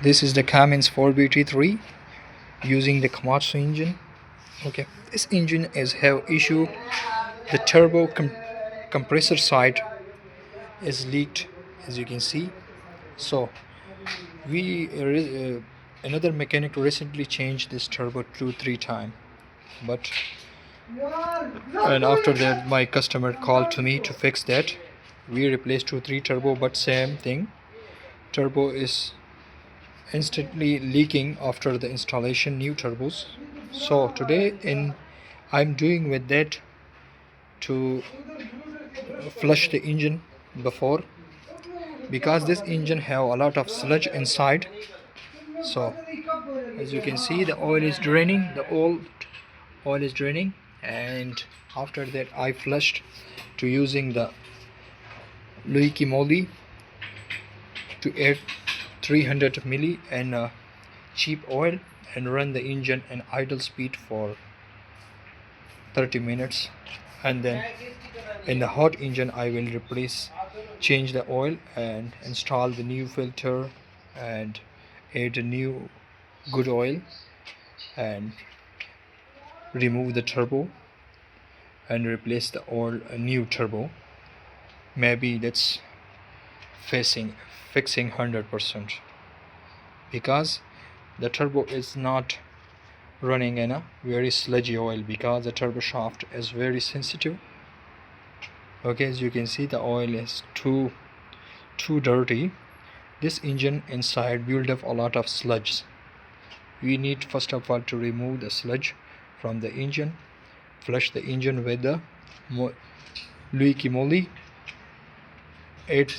This is the Cummins 4BT3 using the Komatsu engine. Okay, this engine is have issue. The turbo compressor side is leaked, as you can see. So we another mechanic recently changed this turbo 2-3 times, but and after that my customer called to me to fix that. We replaced 2-3 turbo, but same thing, turbo is instantly leaking after the installation new turbos. So today I'm doing with that to flush the engine before, because this engine have a lot of sludge inside. So as you can see, the oil is draining, the old oil is draining, and after that I flushed to using the Liqui moli to add 300 milli and cheap oil and run the engine in idle speed for 30 minutes, and then in the hot engine I will change the oil and install the new filter and add a new good oil and remove the turbo and replace the oil a new turbo. Maybe that's fixing 100%, because the turbo is not running in a very sludgy oil, because the turbo shaft is very sensitive. Okay, as you can see, the oil is too dirty. This engine inside build up a lot of sludge. We need first of all to remove the sludge from the engine, flush the engine with the Liqui moli, add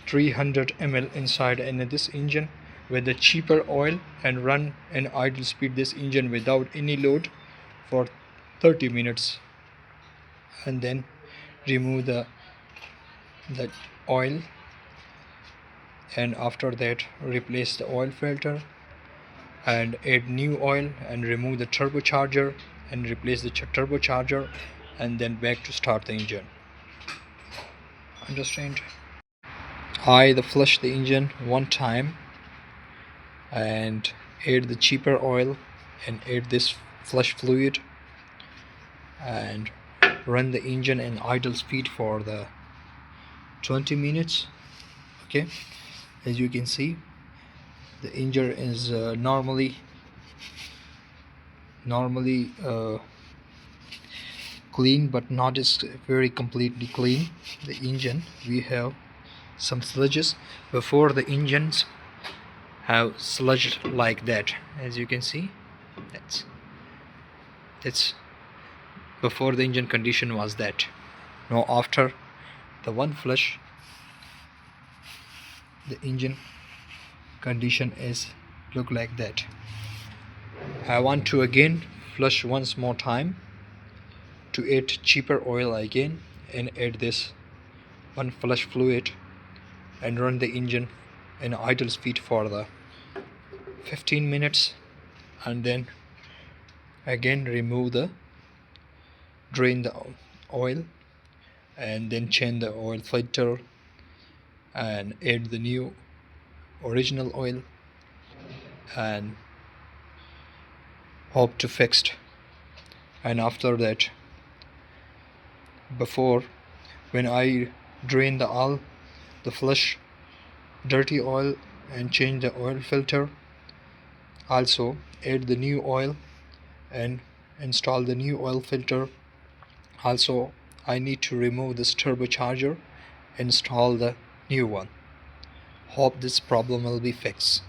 300 ml inside in this engine with the cheaper oil, and run in idle speed this engine without any load for 30 minutes, and then remove the oil, and after that replace the oil filter and add new oil and remove the turbocharger and replace the turbocharger, and then back to start the engine. Understand? I flush the engine one time and add the cheaper oil and add this flush fluid and run the engine in idle speed for the 20 minutes. Okay, as you can see, the engine is normally clean, but not is very completely clean. The engine, we have some sludges. Before the engines have sludge like that, as you can see, that's before the engine condition was that. Now after the one flush, the engine condition is look like that. I want to again flush once more time to add cheaper oil again and add this one flush fluid and run the engine in idle speed for the 15 minutes, and then again drain the oil, and then change the oil filter and add the new original oil, and hope to fixed. And after that, before, when I drain the flush dirty oil and change the oil filter, also add the new oil and install the new oil filter. Also I need to remove this turbocharger, install the new one. Hope this problem will be fixed.